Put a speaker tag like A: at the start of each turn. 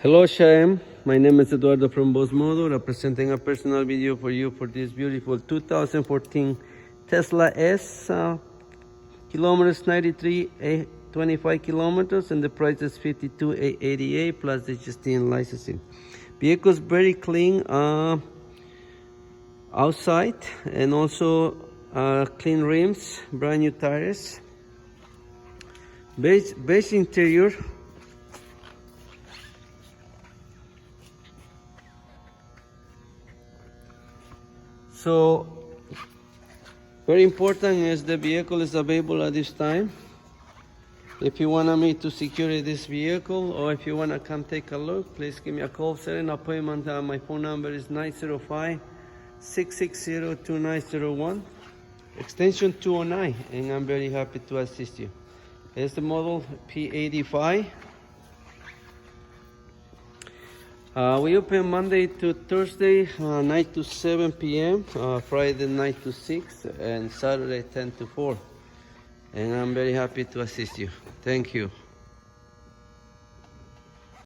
A: Hello Shyam, my name is Eduardo from Boss Modo, representing a personal video for you for this beautiful 2014 Tesla S, kilometers 93, 25 kilometers, and the price is 52,888 plus the GST and licensing. Vehicle is very clean outside, and also clean rims, brand new tires, beige interior. So very important is the vehicle is available at this time. If you want me to secure this vehicle, or if you want to come take a look, please give me a call, set an appointment. My phone number is 905-660-2901, extension 209, and I'm very happy to assist you. It's the model P85. We open Monday to Thursday, 9 to 7 p.m., Friday 9 to 6, and Saturday 10 to 4. And I'm very happy to assist you. Thank you.